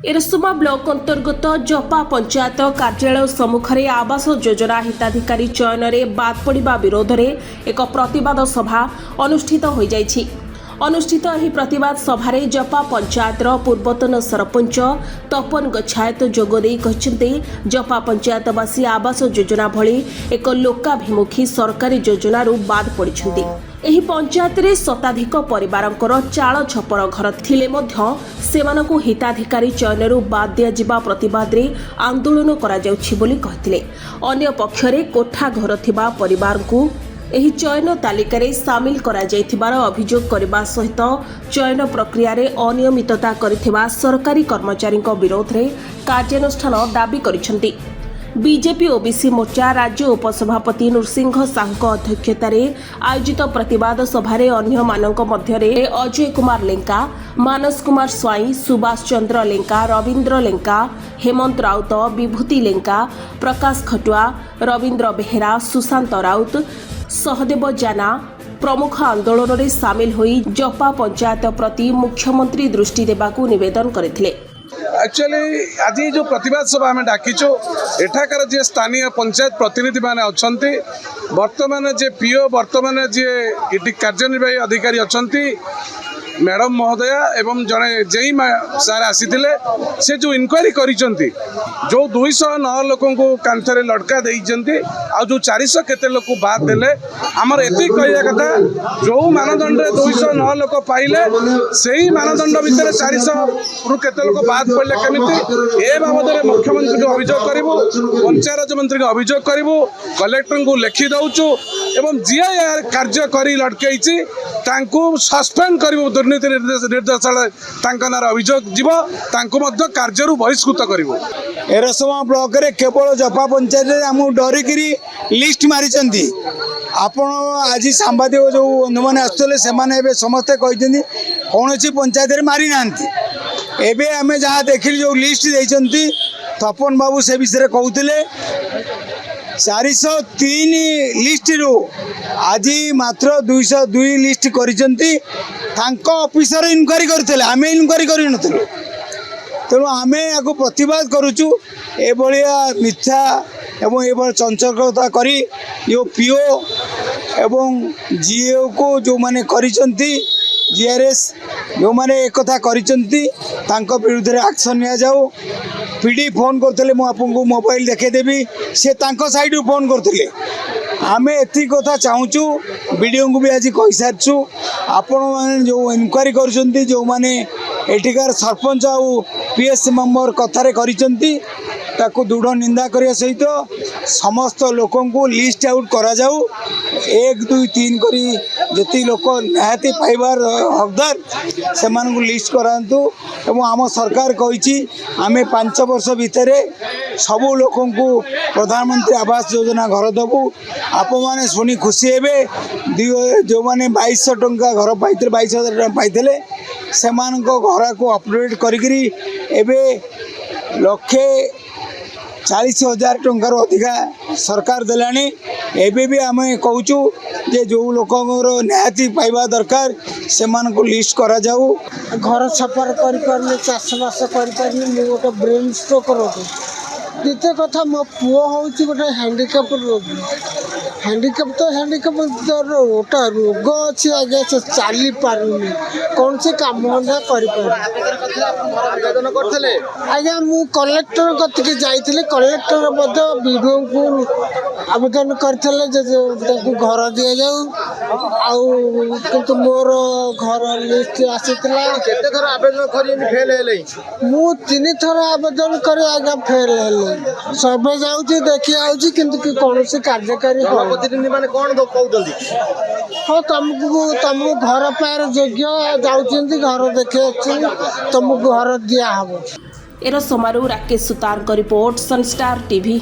एरसमा block अंतर्गत जपा पंचायत कार्यालय सम्मुखें आवास योजना हिताधिकारी चयन में बाद पड़ा विरोध में एक प्रतिवाद सभा अनुष्ठित हो जाइछि। अनुष्ठित एही प्रतिवाद सभारे जपा पंचायतर पूर्वतन सरपंच तपन गच्छायत जोगदे कहते जपा पंचायतवासी आवास योजना भली एक लोकाभिमुखी सरकारी योजनारू बाद पड़िछन्ति। एही पंचायत रे शताधिक परिवारंकर चाଳ छपर घर थिले मध्य सेमानकु हिताधिकारी चयनरू बाद दिया जिबा प्रतिवाद रे आंदोलन करा जाउछि बोली कहथिले। अन्य पक्षरे कोठा घर थिबा परिवारकु एही चयन तालिका रे शामिल करा जायथिबार अभियोग करबा सहित चयन प्रक्रिया रे अनियमितता करिथिबा सरकारी कर्मचारीक विरोध रे कार्यानुष्ठान दाबी करिसेंति। बीजेपी ओबीसी मोर्चा राज्य उपसभापति नृसिंह साहू अध्यक्षतार आयोजित प्रतिवाद सभारे अन्य मानक मध्यरे अजय कुमार लेंका, मानस कुमार स्वाई, सुभाष चंद्र लेंका, रवींद्र लेंका, हेमंत राउत, विभूति लेंका, प्रकाश खटुआ, रवींद्र बेहेरा, सुशांत राउत, सहदेव जाना प्रमुख आंदोलन में सामिल होई जपा पंचायत प्रति मुख्यमंत्री दृष्टि देबाकू निवेदन करथिले। एक्चुअली आज जो प्रतिवाद सभा आम डाकिचु एठाकार जे स्थानीय पंचायत प्रतिनिधि माने अछंती वर्तमान जे पीओ वर्तमान जे कार्यनिर्वाही अधिकारी अछंती मैडम महोदया एवं जड़े जेई सार आसीथिले से जो इनक्वारी करिसंती जो 209 लोकों को कांथरे लटका देइसंती आ जो 400 केते लोक बाद देले हमर एति कहया कथा जो मानदंड रे 209 लोक पाइले सेही मानदंड भितर 400 रु केते लोक बाद पड़ले केमिति ए बाबद रे मुख्यमंत्री को अभियोग करिवो, पंचायत राज मंत्री को अभियोग करिवो, कलेक्टर को लिखि दउचु एवं जिया कार्य करी लटकेइछि तांको सस्पेंड करिवो। दुर्नीति निर्देशालय नार अभियोग जीव कार्य बहिष्कृत कर। एरसमा ब्लॉक रे केवल जपा पंचायत आम डरिकी लिस्ट मारी आपण आज सांबादिक जो मैंने आसुले से समस्ते कहते कौन पंचायत रे मारी ना एबे आम जहाँ देखिल जो लिस्ट देते तपन बाबू से विषय कहते 403 लिस्ट रू आज मात्र 202 लिस्ट करिसेंती ऑफिसर इनक्वारी करते आम इनक्वारी कर तेणु आम या प्रतिवाद करुचु एभलिया मिथ्या एवं ये चंचलता करी जो पीओ एवं जीओ को जो माने करिसेंती जीआरएस जो माने एक कथा करिसेंती तांको विरुद्ध रे एक्शन निया जाऊ। पीडी फोन करते मुझे मोबाइल देखेदेवी से साइड फोन करते आम एति कथा चाहूँ वीडियो को भी आज कही सारी आपण मैंने जो इनक्वारी कर जो मैंने एठिकार सरपंच आउ पीएस मेंबर कथार ताकू दृढ़ निंदा करने सहित समस्त लोक लिस्ट आउट करा जाऊ 1 2 3 करी जति लोक निहाती पाइबार हकदार से लिस्ट करातु एवं आम सरकार कही आम 5 वर्ष भितर सबू लोक प्रधानमंत्री आवास योजना घर दबू आप मैंने शुणी खुशी हे जो मैंने 2200 टंका घर पाई 22,000 टंका पाई से घर को अपडेट करी एबे 1,40,000 टंकार अधिका सरकार देलानी। एबे भी आम कहूँ जे जो लोकर निहाती पाइबा दरकार से लिस्ट करा जाऊ। घर छपर कर चाषबास कर गोटे ब्रेन स्ट्रोक रोगी। द्वितीय कथा मो पुओ हूँ गोटे हैंडिकैप रोगी। हैंडिकैप तो हैंडिकैप गोटा रोग अच्छी आज्ञा से चली पारुनी कौन से काम धंदा कर आज्ञा मु कलेक्टर कतिके जाइए कलेक्टर वीडियो को आवेदन करते घर दि जाऊ किंतु मोर घर लिस्ट आसीला आवेदन कर मु 3 थर आवेदन कर आज्ञा फेल है सर्वे जाऊँगी देखी आऊँगी किंतु कौन से कार्यकारी माने कौन कहते हाँ तुमको घर पार योग्य जाऊँगी घर देखे तुमको घर दिया हम। एरसमारू Rakesh Sutar report Sunstar TV.